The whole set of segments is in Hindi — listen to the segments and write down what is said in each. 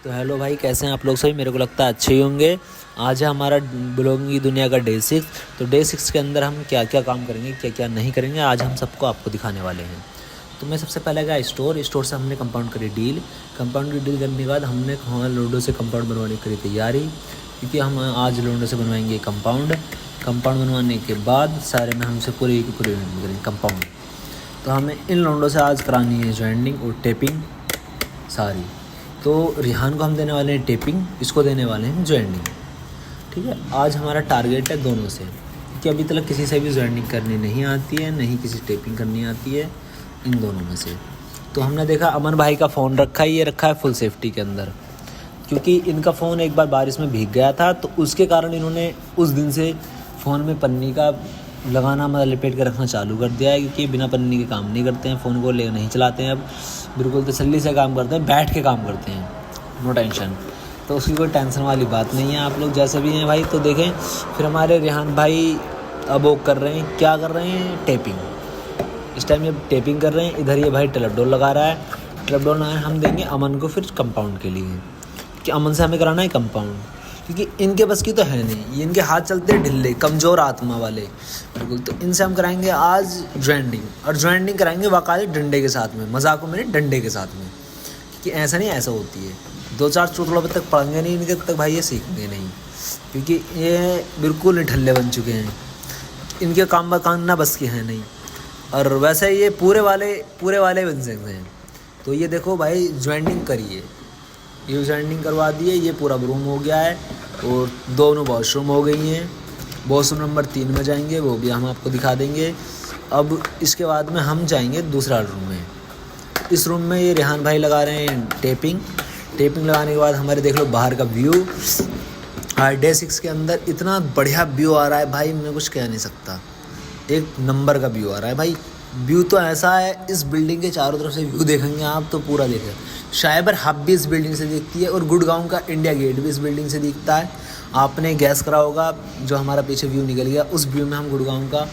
तो हेलो भाई, कैसे हैं आप लोग सभी। मेरे को लगता है अच्छे ही होंगे। आज है हमारा ब्लॉगिंग की दुनिया का डे 6। तो डे 6 के अंदर हम क्या क्या काम करेंगे, क्या क्या नहीं करेंगे, आज हम सबको आपको दिखाने वाले हैं। तो मैं सबसे पहले गया स्टोर से हमने कंपाउंड करी डील। कंपाउंड की डील करने के बाद हमने हमारे लोडो से कंपाउंड बनवाने की करी तैयारी, क्योंकि हम आज लोडो से बनवाएंगे कंपाउंड बनवाने के बाद सारे में हमसे पूरे करेंगे कंपाउंड। तो हमें इन लोडो से आज करानी है ज्वाइंटिंग और टेपिंग सारी। तो रिहान को हम देने वाले हैं टेपिंग, इसको देने वाले हैं ज्वाइंटिंग। ठीक है, आज हमारा टारगेट है दोनों से, क्योंकि अभी तक किसी से भी ज्वाइंटिंग करनी नहीं आती है, नहीं किसी टेपिंग करनी आती है, इन दोनों में से। तो हमने देखा अमन भाई का फ़ोन रखा है, ये रखा है फुल सेफ्टी के अंदर, क्योंकि इनका फ़ोन एक बार बारिश में भीग गया था, तो उसके कारण इन्होंने उस दिन से फ़ोन में पन्नी का लगाना मतलब लपेट के रखना चालू कर दिया है, क्योंकि बिना पन्नी के काम नहीं करते हैं, फ़ोन को ले नहीं चलाते हैं, अब बिल्कुल तसल्ली से काम करते हैं, बैठ के काम करते हैं, नो टेंशन। तो उसकी कोई टेंशन वाली बात नहीं है। आप लोग जैसे भी हैं भाई, तो देखें। फिर हमारे रिहान भाई अब वो कर रहे हैं, क्या कर रहे हैं, टेपिंग। इस टाइम ये टेपिंग कर रहे हैं। इधर ये भाई ट्रैपडोर लगा रहा है। ट्रैपडोर हम देंगे अमन को फिर कंपाउंड के लिए, कि अमन से हमें कराना है कंपाउंड, क्योंकि इनके बस की तो है नहीं, ये इनके हाथ चलते हैं ढिल्ले, कमज़ोर आत्मा वाले बिल्कुल। तो इनसे हम कराएंगे आज ज्वाइंटिंग, और ज्वाइंटिंग कराएंगे वाकाई डंडे के साथ में, मजाक में डंडे के साथ में, कि ऐसा नहीं ऐसा होती है। 2-4 चोटलों पर तक पढ़ेंगे नहीं इनके तक भाई, ये सीखेंगे नहीं, क्योंकि ये बिल्कुल ढल्ले बन चुके हैं, इनके काम करना बस की है नहीं। और वैसे ये पूरे वाले बन सकते हैं। तो ये देखो भाई, ज्वाइंटिंग करिए, ये ज्वाइंटिंग करवा दिए, ये पूरा रूम हो गया है, और दोनों वॉशरूम हो गई हैं। वॉशरूम नंबर 3 में जाएंगे, वो भी हम आपको दिखा देंगे। अब इसके बाद में हम जाएंगे दूसरा रूम में। इस रूम में ये रेहान भाई लगा रहे हैं टेपिंग लगाने के बाद हमारे देख लो बाहर का व्यू। डे 6 के अंदर इतना बढ़िया व्यू आ रहा है भाई, मैं कुछ कह नहीं सकता, एक नंबर का व्यू आ रहा है भाई। व्यू तो ऐसा है, इस बिल्डिंग के चारों तरफ से व्यू देखेंगे आप तो पूरा देखें। शाइबर हब भी इस बिल्डिंग से दिखती है, और गुड़गांव का इंडिया गेट भी इस बिल्डिंग से दिखता है। आपने गैस करा होगा, जो हमारा पीछे व्यू निकल गया, उस व्यू में हम गुड़गांव का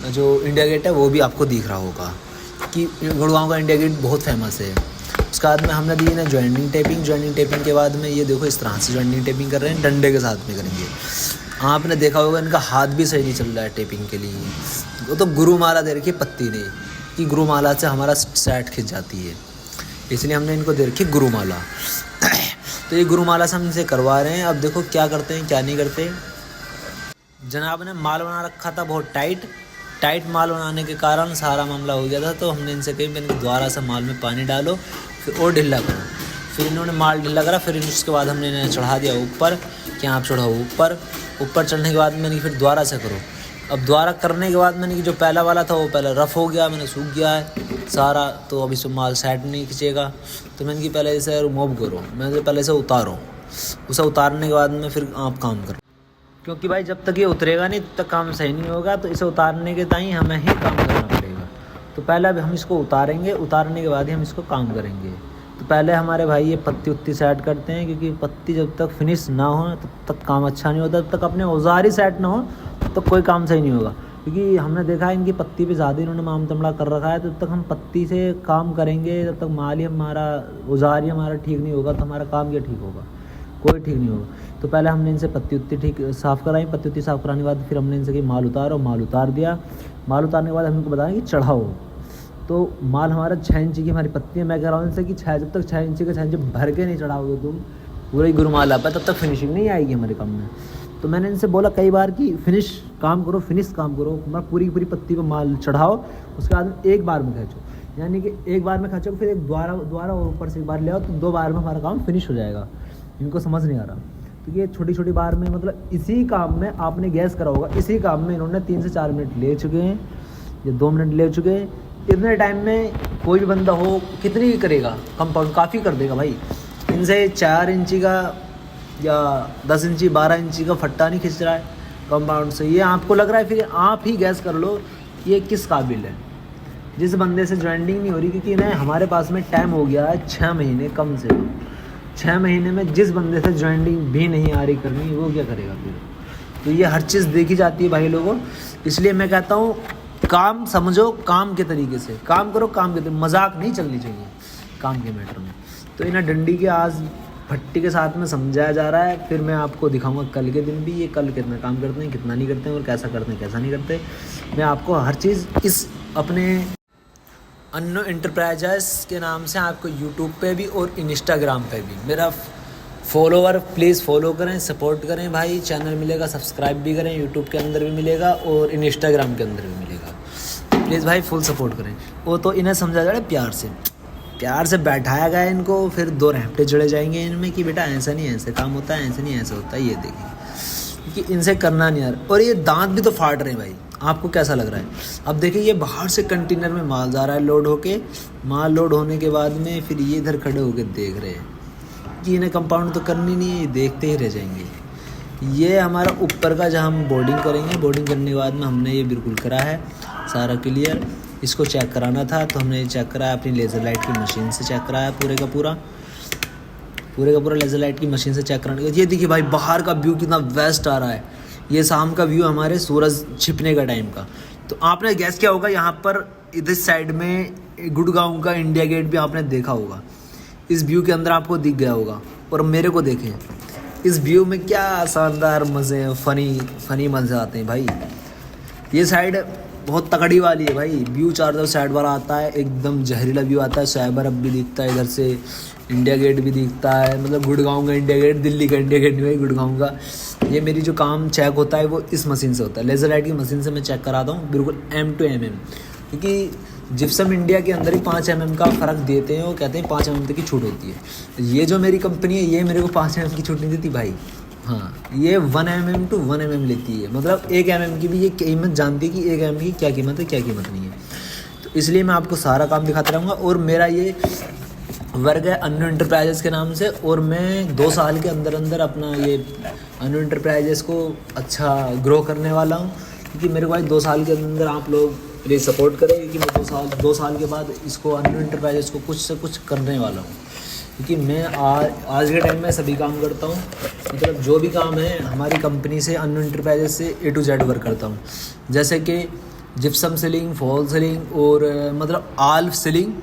जो इंडिया गेट है वो भी आपको दिख रहा होगा, कि गुड़गांव का इंडिया गेट बहुत फेमस है। उसके बाद में हमने दी ना ज्वाइंटिंग टेपिंग के बाद में ये देखो इस तरह से ज्वाइंटिंग टेपिंग कर रहे हैं, डंडे के साथ में करेंगे। आपने देखा होगा इनका हाथ भी सही नहीं चल रहा है टेपिंग के लिए। वो तो गुरुमाला दे रखी है पत्ती ने, कि गुरुमाला से हमारा सेट खिंच जाती है, इसलिए हमने इनको दे रखी गुरुमाला। तो ये गुरुमाला से हम इनसे करवा रहे हैं। अब देखो क्या करते हैं क्या नहीं करते। जनाब ने माल बना रखा था बहुत टाइट माल बनाने के कारण सारा मामला हो गया था। तो हमने इनसे कही इनके द्वारा से माल में पानी डालो, फिर और ढिल्ला करो। फिर इन्होंने माल ढिल्ला करा, फिर उसके बाद हमने इन्हें चढ़ा दिया ऊपर, कि आप चढ़ाओ ऊपर चढ़ने के बाद मैंने फिर द्वारा से करो। अब द्वारा करने के बाद मैंने कि जो पहला वाला था वो पहले रफ़ हो गया, मैंने सूख गया है सारा, तो अभी से माल साइड नहीं खींचेगा। तो मैंने कि पहले इसे रिमूव करो, मैंने पहले इसे उतारो, उसे उतारने के बाद में फिर आप काम करो, क्योंकि भाई जब तक ये उतरेगा नहीं तब तक काम सही नहीं होगा। तो इसे उतारने के टाइम हमें ही काम करना पड़ेगा। तो पहले अब हम इसको उतारेंगे, उतारने के बाद ही हम इसको काम करेंगे। तो पहले हमारे भाई ये पत्ती उत्ती सेट करते हैं, क्योंकि पत्ती जब तक फिनिश ना हो तब तक काम अच्छा नहीं होता, तब तक अपने औजार ही सेट ना हो तब तक कोई काम सही नहीं होगा। क्योंकि हमने देखा है इनकी पत्ती पे ज़्यादा इन्होंने माम तमड़ा कर रखा है, तो जब तक हम पत्ती से काम करेंगे तब तक माल ही हमारा, औजार ही हमारा ठीक नहीं होगा, तो हमारा काम क्या ठीक होगा, कोई ठीक नहीं होगा। तो पहले हमने इनसे पत्ती उत्ती ठीक साफ़ कराई, पत्ती उत्ती साफ़ कराने के बाद फिर हमने इनसे कि माल उतार दिया। माल उतारने के बाद हम इनको बताया कि चढ़ाओ। तो माल हमारा 6 इंची की हमारी पत्ती है। मैं कह रहा हूँ इनसे कि जब तक 6 इंची का 6 इंची भर के नहीं चढ़ाओगे तुम पूरे गुरुमाला पर, तब तक फिनिशिंग नहीं आएगी हमारे काम में। तो मैंने इनसे बोला कई बार कि फिनिश काम करो, मतलब पूरी पत्ती पर माल चढ़ाओ, उसके बाद एक बार में खींचो, यानी कि एक बार में खींचो, फिर एक द्वारा और ऊपर से एक बार ले आओ, तो 2 बार में हमारा काम फिनिश हो जाएगा। इनको समझ नहीं आ रहा, तो ये छोटी बार में, मतलब इसी काम में आपने गैस करा होगा, इसी काम में इन्होंने 3 से 4 मिनट ले चुके हैं, ये 2 मिनट ले चुके हैं। इतने टाइम में कोई भी बंदा हो कितनी ही करेगा, कंपाउंड काफ़ी कर देगा भाई। इनसे 4 इंची का या 10 इंची 12 इंची का फट्टा नहीं खिंच रहा है कंपाउंड से। ये आपको लग रहा है, फिर आप ही गैस कर लो ये किस काबिल है, जिस बंदे से ज्वाइंटिंग नहीं हो रही। क्योंकि ना हमारे पास में टाइम हो गया है 6 महीने, कम से कम 6 महीने में जिस बंदे से ज्वाइंटिंग भी नहीं आ रही करनी, वो क्या करेगा फिर। तो ये हर चीज़ देखी जाती है भाई लोगों। इसलिए मैं कहता हूँ काम समझो, काम के तरीके से काम करो, काम के तरीके, मजाक नहीं चलनी चाहिए काम के मैटर में। तो इन्हें डंडी के आज भट्टी के साथ में समझाया जा रहा है। फिर मैं आपको दिखाऊंगा कल के दिन भी ये कल कितना काम करते हैं, कितना नहीं करते हैं और कैसा करते हैं, कैसा नहीं करते। मैं आपको हर चीज़ इस अपने अन्नो इंटरप्राइजेस के नाम से आपको यूट्यूब पे भी और इंस्टाग्राम पे भी मेरा फॉलोवर प्लीज़ फॉलो करें, सपोर्ट करें भाई। चैनल मिलेगा, सब्सक्राइब भी करें, यूट्यूब के अंदर भी मिलेगा और इंस्टाग्राम के अंदर भी मिलेगा। प्लीज़ भाई फुल सपोर्ट करें। वो तो इन्हें समझा जाए प्यार से बैठाया गया इनको, फिर 2 रैपटे जड़े जाएंगे इनमें कि बेटा ऐसा नहीं ऐसे काम होता है, ऐसे नहीं ऐसा होता है, ये देखिए कि इनसे करना नहीं यार। और ये दांत भी तो फाड़ रहे हैं भाई, आपको कैसा लग रहा है? अब देखिए ये बाहर से कंटेनर में माल जा रहा है लोड होके, माल लोड होने के बाद में फिर ये इधर खड़े होकर देख रहे हैं कि इन्हें कंपाउंड तो करनी नहीं है, देखते ही रह जाएंगे। ये हमारा ऊपर का जहाँ हम बोर्डिंग करेंगे, बोर्डिंग करने के बाद में हमने ये बिल्कुल करा है सारा क्लियर। इसको चेक कराना था तो हमने चेक कराया अपनी लेज़र लाइट की मशीन से, चेक कराया पूरे का पूरा लेज़र लाइट की मशीन से चेक कराने के। ये देखिए भाई बाहर का व्यू कितना बेस्ट आ रहा है। ये शाम का व्यू हमारे सूरज छिपने का टाइम का। तो आपने गैस किया होगा यहाँ पर इधर साइड में गुड़गांव का इंडिया गेट भी आपने देखा होगा, इस व्यू के अंदर आपको दिख गया होगा। और मेरे को देखें इस व्यू में क्या शानदार मज़े, फ़नी मज़े आते हैं भाई। ये साइड बहुत तकड़ी वाली है भाई, व्यू चार तरफ साइड वाला आता है, एकदम जहरीला व्यू आता है। साइबर अब भी दिखता है इधर से, इंडिया गेट भी दिखता है, मतलब गुड़गांव का इंडिया गेट, दिल्ली का इंडिया गेट नहीं भाई, गुड़गांव का। ये मेरी जो काम चेक होता है वो इस मशीन से होता है, लेज़र लाइट की मशीन से मैं चेक कराता हूँ बिल्कुल mm to mm, क्योंकि जिप्सम इंडिया के अंदर ही 5 mm का फ़र्क देते हैं। वो कहते हैं 5 mm तक की छूट होती है। ये जो मेरी कंपनी है ये मेरे को 5 mm की छूट नहीं देती भाई। हाँ, ये 1 mm to 1 mm लेती है, मतलब 1 mm की भी ये कीमत जानती है कि 1 mm की क्या कीमत है, क्या कीमत नहीं है। तो इसलिए मैं आपको सारा काम दिखाता रहूँगा। और मेरा ये वर्ग है अन्नू इंटरप्राइजेस के नाम से, और मैं 2 साल के अंदर अपना ये अन्नू इंटरप्राइजेस को अच्छा ग्रो करने वाला हूँ। क्योंकि मेरे को भाई 2 साल के अंदर आप लोग प्लीज़ सपोर्ट करें, क्योंकि मैं 2 साल के बाद इसको अन्नू इंटरप्राइजेस को कुछ से कुछ करने वाला हूँ। क्योंकि मैं आज के टाइम में सभी काम करता हूँ, मतलब जो भी काम है हमारी कंपनी से, अन्नू इंटरप्राइजेस से A to Z वर्क करता हूँ। जैसे कि जिप्सम सीलिंग, फॉल सीलिंग और मतलब आल सीलिंग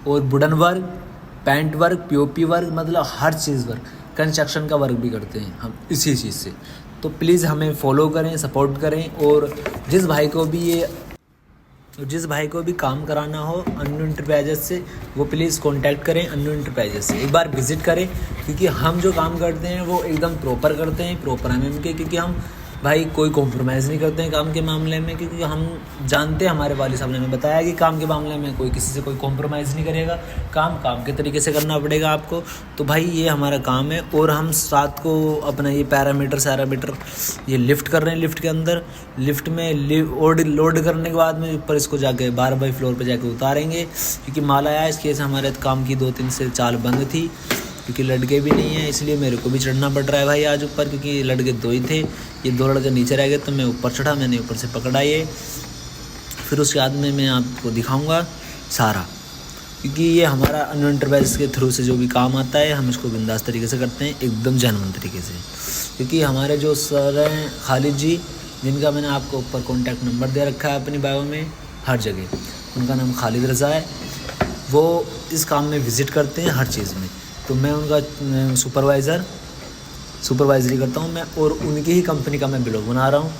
और wooden work, paint work, POP work, मतलब हर चीज़ वर्क, कंस्ट्रक्शन का वर्क भी करते हैं हम इसी चीज़ से। तो प्लीज़ हमें फॉलो करें, सपोर्ट करें। और जिस भाई को भी काम कराना हो अन्नू इंटरप्राइजेस से, वो प्लीज़ कांटेक्ट करें अन्नू इंटरप्राइजेस से, एक बार विज़िट करें। क्योंकि हम जो काम करते हैं वो एकदम प्रॉपर करते हैं, प्रॉपर MM के। क्योंकि हम भाई कोई कॉम्प्रोमाइज़ नहीं करते हैं काम के मामले में, क्योंकि हम जानते हैं, हमारे वालिद साहब ने हमें बताया कि काम के मामले में कोई किसी से कोई कॉम्प्रोमाइज़ नहीं करेगा, काम के तरीके से करना पड़ेगा आपको। तो भाई ये हमारा काम है। और हम साथ को अपना ये पैरामीटर ये लिफ्ट कर रहे हैं, लिफ्ट के अंदर, लिफ्ट में लोड करने के बाद में ऊपर इसको जाके 12 फ्लोर पर जाके उतारेंगे। क्योंकि माल आया इसकी वजह से हमारे काम की 2-3 से चाल बंद थी, क्योंकि लड़के भी नहीं हैं, इसलिए मेरे को भी चढ़ना पड़ रहा है भाई आज ऊपर। क्योंकि लड़के 2 ही थे, ये 2 लड़के नीचे रह गए तो मैं ऊपर चढ़ा, मैंने ऊपर से पकड़ा ये। फिर उसके बाद में मैं आपको दिखाऊंगा सारा, क्योंकि ये हमारा अन्नू इंटरप्राइजेस के थ्रू से जो भी काम आता है हम इसको बिंदास तरीके से करते हैं, एकदम जेन्युइन तरीके से। क्योंकि हमारे जो सर हैं खालिद जी, जिनका मैंने आपको ऊपर कॉन्टैक्ट नंबर दे रखा है अपनी बायो में हर जगह, उनका नाम खालिद रज़ा है। वो इस काम में विज़िट करते हैं हर चीज़ में। तो मैं उनका सुपरवाइजरी करता हूँ मैं, और उनकी ही कंपनी का मैं ब्लॉग बना रहा हूँ,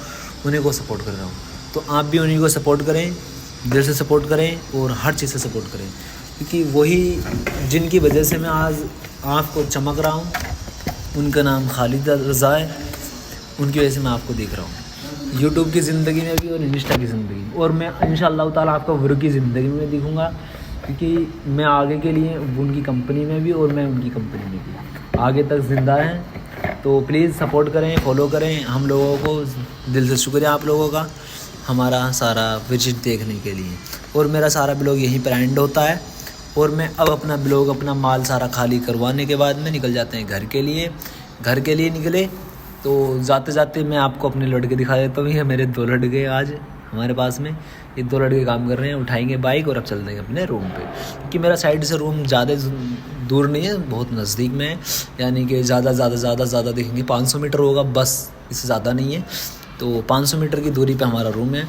उन्हीं को सपोर्ट कर रहा हूँ। तो आप भी उन्हीं को सपोर्ट करें, दिल से सपोर्ट करें और हर चीज़ से सपोर्ट करें। क्योंकि वही जिनकी वजह से मैं आज आपको चमक रहा हूँ, उनका नाम खालिद रज़ा है, उनकी वजह से मैं आपको देख रहा हूँ यूट्यूब की ज़िंदगी में भी और इंस्टा की ज़िंदगी में। और मैं इंशाअल्लाह ताला आपको वर्क की ज़िंदगी में दिखूँगा, क्योंकि मैं आगे के लिए उनकी कंपनी में भी और मैं उनकी कंपनी में भी आगे तक ज़िंदा हैं। तो प्लीज़ सपोर्ट करें, फॉलो करें हम लोगों को। दिल से शुक्रिया आप लोगों का हमारा सारा विजिट देखने के लिए। और मेरा सारा ब्लॉग यहीं पर एंड होता है, और मैं अब अपना ब्लॉग, अपना माल सारा खाली करवाने के बाद में निकल जाते हैं घर के लिए निकले। तो जाते जाते मैं आपको अपने लड़के दिखा देता हूँ। ये मेरे 2 लड़के आज हमारे पास में, ये 2 लड़के काम कर रहे हैं, उठाएंगे बाइक और अब चल देंगे अपने रूम पे। क्योंकि मेरा साइड से रूम ज़्यादा दूर नहीं है, बहुत नज़दीक में है, यानी कि ज़्यादा देखेंगे 500 मीटर होगा बस, इससे ज़्यादा नहीं है। तो 500 मीटर की दूरी पे हमारा रूम है।